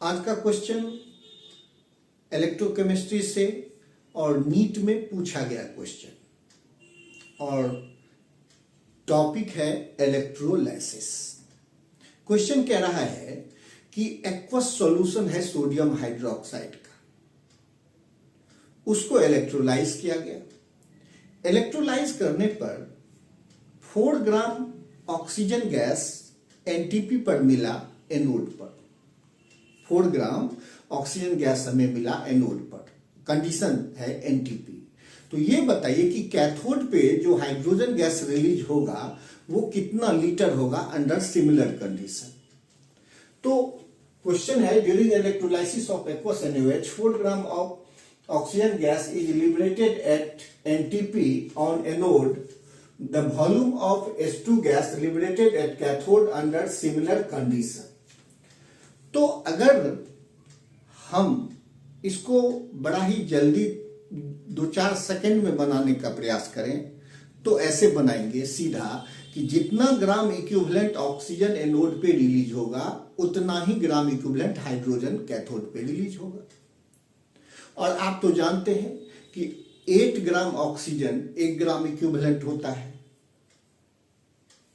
आज का question electrochemistry से और नीट में पूछा गया क्वेश्चन और टॉपिक है इलेक्ट्रोलाइसिस। क्वेश्चन कह रहा है कि एक्वस सॉल्यूशन है सोडियम हाइड्रोक्साइड का, उसको इलेक्ट्रोलाइज किया गया। इलेक्ट्रोलाइज करने पर 4 ग्राम ऑक्सीजन गैस एनटीपी पर मिला एनोड पर। 4 ग्राम ऑक्सीजन गैस हमें मिला एनोड पर, कंडीशन है एनटीपी। तो ये बताइए कि कैथोड पे जो हाइड्रोजन गैस रिलीज होगा वो कितना लीटर होगा अंडर सिमिलर कंडीशन। तो क्वेश्चन है during electrolysis of aqueous NaOH 4 gram of oxygen gas is liberated at NTP on anode, the volume of H2 gas liberated at cathode under similar condition. तो अगर हम इसको बड़ा ही जल्दी 2-4 second में बनाने का प्रयास करें तो ऐसे बनाएंगे सीधा कि जितना ग्राम इक्विवेलेंट ऑक्सीजन एनोड पे रिलीज होगा उतना ही ग्राम इक्विवेलेंट हाइड्रोजन कैथोड पे रिलीज होगा। और आप तो जानते हैं कि 8 ग्राम ऑक्सीजन 1 ग्राम इक्विवेलेंट होता है,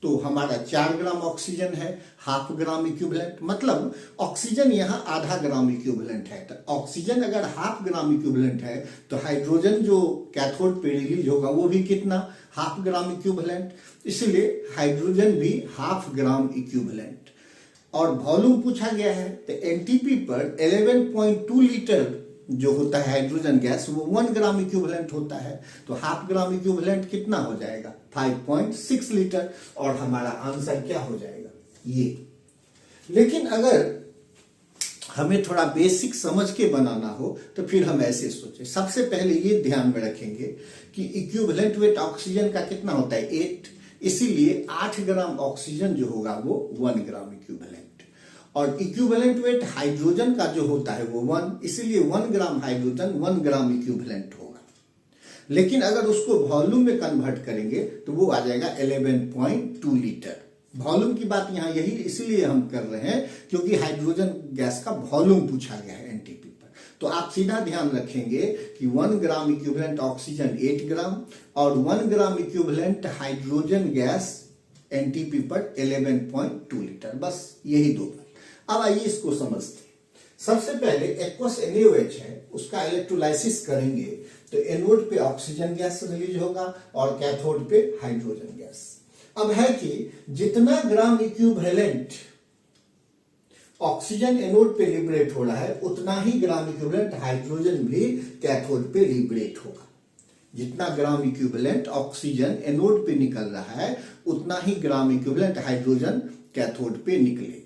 तो हमारा 4 ग्राम ऑक्सीजन है, हाफ ग्राम इक्विवेलेंट, मतलब ऑक्सीजन यहाँ आधा ग्राम इक्विवेलेंट है। तो ऑक्सीजन अगर हाफ ग्राम इक्विवेलेंट है तो हाइड्रोजन जो कैथोड पे रिलीज होगा वो भी कितना, हाफ ग्राम इक्विवेलेंट। इसलिए हाइड्रोजन भी हाफ ग्राम इक्विवेलेंट। और वॉल्यूम पूछा गया है तो एनटीपी पर 11.2 लीटर जो होता है हाइड्रोजन गैस वो 1 ग्राम इक्विवेलेंट होता है, तो हाफ ग्राम इक्विवेलेंट कितना हो जाएगा, 5.6 लीटर। और हमारा आंसर क्या हो जाएगा, ये। लेकिन अगर हमें थोड़ा बेसिक समझ के बनाना हो तो फिर हम ऐसे सोचें। सबसे पहले ये ध्यान में रखेंगे कि इक्विवेलेंट वेट ऑक्सीजन का कितना होता है, 8, इसीलिए 8 ग्राम ऑक्सीजन जो होगा वो 1 ग्राम इक्विवेलेंट। और इक्विवेलेंट वेट हाइड्रोजन का जो होता है वो 1, इसीलिए 1 ग्राम हाइड्रोजन 1 ग्राम इक्विवेलेंट होगा। लेकिन अगर उसको वॉल्यूम में कन्वर्ट करेंगे तो वो आ जाएगा 11.2 लीटर। वॉल्यूम की बात यहां यही इसलिए हम कर रहे हैं क्योंकि हाइड्रोजन गैस का वॉल्यूम पूछा गया है एनटीपी पर। तो आप सीधा ध्यान रखेंगे कि 1 ग्राम इक्विवेलेंट ऑक्सीजन 8 ग्राम और 1 gram equivalent hydrogen gas NTP पर 11.2 लीटर, बस यही दो। अब आइए इसको समझते हैं। सबसे पहले एक्वस NaOH है, उसका इलेक्ट्रोलाइसिस करेंगे तो एनोड पे ऑक्सीजन गैस रिलीज होगा और कैथोड पे हाइड्रोजन गैस। अब है कि जितना ग्राम इक्विवेलेंट ऑक्सीजन एनोड पे लिबरेट हो रहा है उतना ही ग्राम इक्विवेलेंट हाइड्रोजन भी कैथोड पे लिबरेट होगा। जितना ग्राम इक्विवेलेंट ऑक्सीजन एनोड पे निकल रहा है उतना ही ग्राम इक्विवेलेंट हाइड्रोजन कैथोड पे निकलेगा।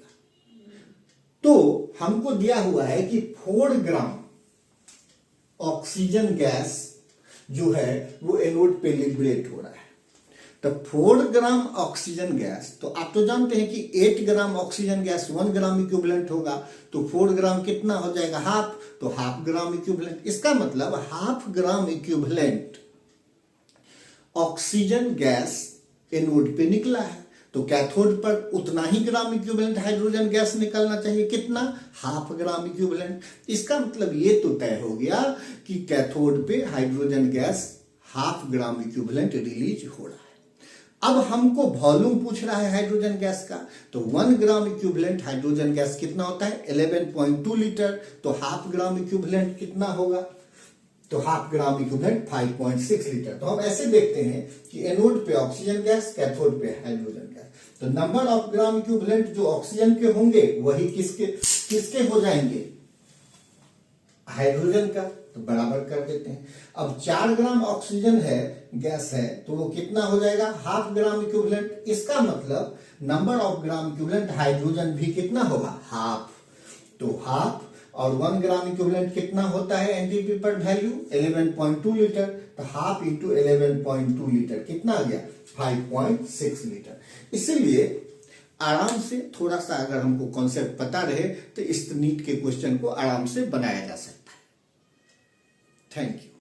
तो हमको दिया हुआ है कि 4 ग्राम ऑक्सीजन गैस जो है वो एनोड पे लिबरेट हो रहा है। तो 4 ग्राम ऑक्सीजन गैस, तो आप तो जानते हैं कि 8 gram oxygen gas 1 gram equivalent होगा, तो 4 ग्राम कितना हो जाएगा, हाफ, तो हाफ ग्राम इक्विवेलेंट। इसका मतलब half gram equivalent oxygen gas anode पे निकला है, तो कैथोड पर उतना ही ग्राम इक्विवेलेंट हाइड्रोजन गैस निकलना चाहिए, कितना, हाफ ग्राम इक्विवेलेंट। इसका मतलब ये तो तय हो गया कि कैथोड पे hydrogen gas half gram equivalent release हो रहा है। अब हमको वॉल्यूम पूछ रहा है हाइड्रोजन गैस का, तो 1 ग्राम इक्विवेलेंट हाइड्रोजन गैस कितना होता है, 11.2 लीटर, तो हाफ ग्राम इक्विवेलेंट कितना होगा, तो हाफ ग्राम इक्विवेलेंट 5.6 लीटर। तो हम ऐसे देखते हैं कि एनोड पे ऑक्सीजन गैस, कैथोड पे हाइड्रोजन गैस, तो नंबर ऑफ ग्राम इक्विवेलेंट जो ऑक्सीजन के होंगे वही किसके हो जाएंगे, हाइड्रोजन का, तो बराबर कर देते हैं। अब 4 ग्राम ऑक्सीजन है गैस है तो वो कितना हो जाएगा, हाफ ग्राम इक्विवेलेंट। इसका मतलब number of gram equivalent hydrogen भी कितना होगा, हाफ, तो हाफ। और 1 ग्राम इक्विवेलेंट कितना होता है एनटीपी पर वैल्यू, 11.2 लीटर, तो हाफ इंटू 11.2 लीटर कितना आ गया, 5.6 लीटर। इसीलिए आराम से थोड़ा सा अगर हमको कॉन्सेप्ट पता रहे तो इस नीट के क्वेश्चन को आराम से बनाया जा सकता है। Thank you.